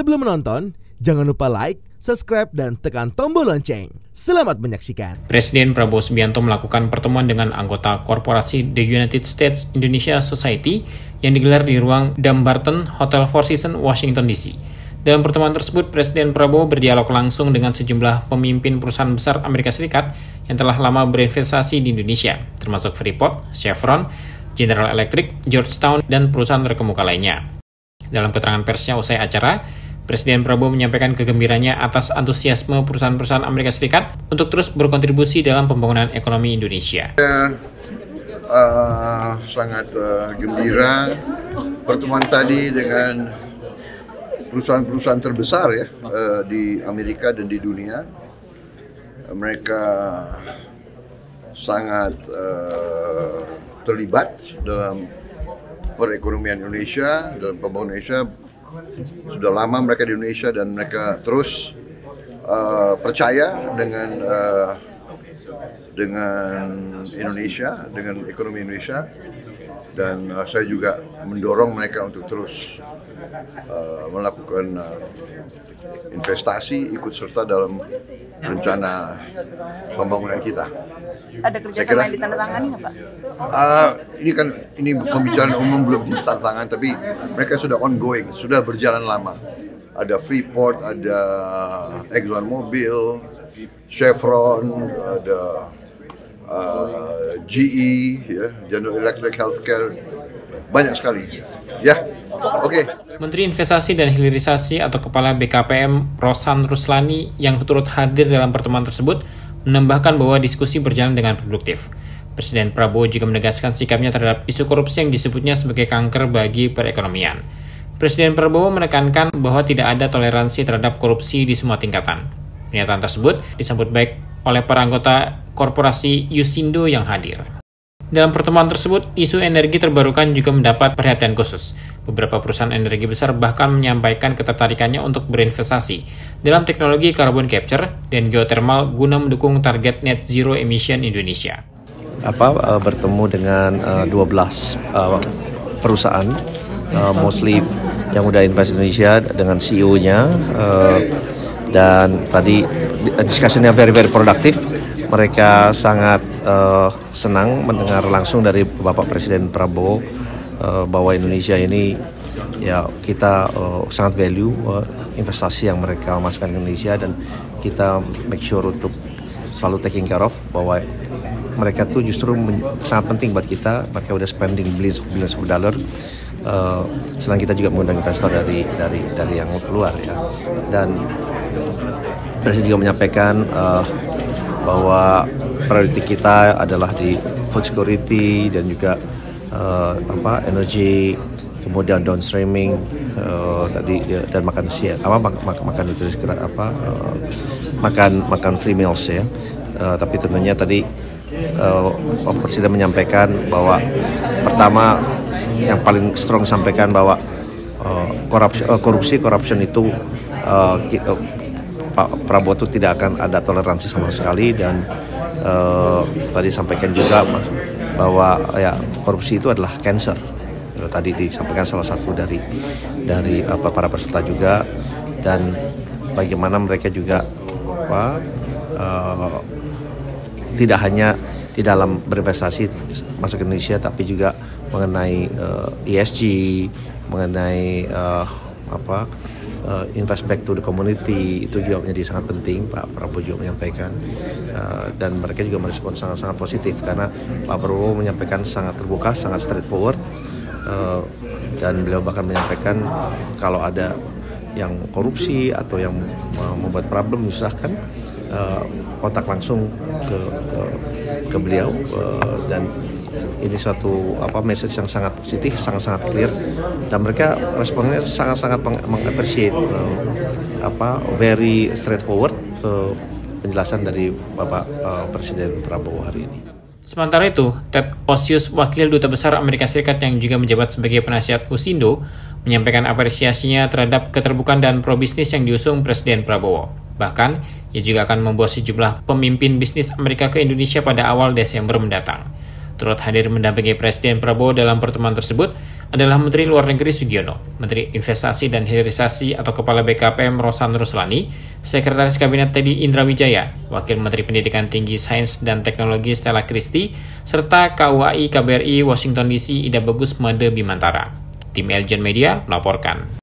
Sebelum menonton, jangan lupa like, subscribe, dan tekan tombol lonceng. Selamat menyaksikan. Presiden Prabowo Subianto melakukan pertemuan dengan anggota korporasi The United States Indonesia Society yang digelar di ruang Dumbarton Hotel Four Seasons, Washington DC. Dalam pertemuan tersebut, Presiden Prabowo berdialog langsung dengan sejumlah pemimpin perusahaan besar Amerika Serikat yang telah lama berinvestasi di Indonesia, termasuk Freeport, Chevron, General Electric, Georgetown, dan perusahaan terkemuka lainnya. Dalam keterangan persnya usai acara, Presiden Prabowo menyampaikan kegembiraannya atas antusiasme perusahaan-perusahaan Amerika Serikat untuk terus berkontribusi dalam pembangunan ekonomi Indonesia. Sangat gembira pertemuan tadi dengan perusahaan-perusahaan terbesar ya di Amerika dan di dunia. Mereka sangat terlibat dalam perekonomian Indonesia, dalam pembangunan Indonesia. Sudah lama mereka di Indonesia dan mereka terus percaya dengan Indonesia, dengan ekonomi Indonesia, dan saya juga mendorong mereka untuk terus melakukan investasi, ikut serta dalam rencana pembangunan kita. Ada kerjasama yang ditandatangani nggak, Pak? Ini pembicaraan umum belum ditandatangani, tapi mereka sudah ongoing, sudah berjalan lama. Ada Freeport, ada ExxonMobil, Chevron, ada GE, ya, General Electric, Healthcare, banyak sekali. Ya, oke. Menteri Investasi dan Hilirisasi atau Kepala BKPM Rosan Ruslani yang turut hadir dalam pertemuan tersebut menambahkan bahwa diskusi berjalan dengan produktif. Presiden Prabowo juga menegaskan sikapnya terhadap isu korupsi yang disebutnya sebagai kanker bagi perekonomian. Presiden Prabowo menekankan bahwa tidak ada toleransi terhadap korupsi di semua tingkatan. Pernyataan tersebut disambut baik oleh para anggota korporasi Yusindo yang hadir. Dalam pertemuan tersebut, isu energi terbarukan juga mendapat perhatian khusus. Beberapa perusahaan energi besar bahkan menyampaikan ketertarikannya untuk berinvestasi dalam teknologi carbon capture dan geothermal guna mendukung target net zero emission Indonesia. Bertemu dengan 12 perusahaan, mostly yang udah invest Indonesia dengan CEO-nya, dan tadi discussion-nya very produktif. Mereka sangat senang mendengar langsung dari Bapak Presiden Prabowo bahwa Indonesia ini ya kita sangat value investasi yang mereka masukkan ke Indonesia, dan kita make sure untuk selalu taking care of bahwa mereka tuh justru sangat penting buat kita. Mereka udah spending billions of dollar. Selain kita juga mengundang investor dari yang luar ya, dan Presiden juga menyampaikan bahwa priority kita adalah di food security dan juga energy, kemudian downstreaming tadi dan makan siang, makan nutrisi, makan free meals ya. Tapi tentunya tadi Presiden menyampaikan bahwa pertama yang paling strong sampaikan bahwa corruption itu Pak Prabowo itu tidak akan ada toleransi sama sekali, dan tadi sampaikan juga bahwa ya korupsi itu adalah cancer. Tadi disampaikan salah satu dari para peserta juga, dan bagaimana mereka juga tidak hanya di dalam berinvestasi masuk ke Indonesia, tapi juga mengenai ESG, mengenai invest back to the community, itu juga menjadi sangat penting. Pak Prabowo juga menyampaikan, dan mereka juga merespon sangat positif karena Pak Prabowo menyampaikan sangat terbuka, sangat straightforward, dan beliau bahkan menyampaikan kalau ada yang korupsi atau yang membuat problem menyusahkan, kontak langsung ke beliau, dan ini suatu message yang sangat positif, sangat clear, dan mereka responnya sangat meng-appreciate very straightforward penjelasan dari Bapak Presiden Prabowo hari ini. Sementara itu, Ted Osius, wakil duta besar Amerika Serikat yang juga menjabat sebagai penasihat Yusindo, menyampaikan apresiasinya terhadap keterbukaan dan pro-bisnis yang diusung Presiden Prabowo. Bahkan, ia juga akan membawa sejumlah pemimpin bisnis Amerika ke Indonesia pada awal Desember mendatang. Turut hadir mendampingi Presiden Prabowo dalam pertemuan tersebut, adalah Menteri Luar Negeri Sugiono, Menteri Investasi dan Hilirisasi atau Kepala BKPM Rosan Ruslani, Sekretaris Kabinet Teddy Indrawijaya, Wakil Menteri Pendidikan Tinggi Sains dan Teknologi Stella Christy, serta KUAI KBRI Washington DC Ida Bagus Made Bimantara. Tim Elgen Media melaporkan.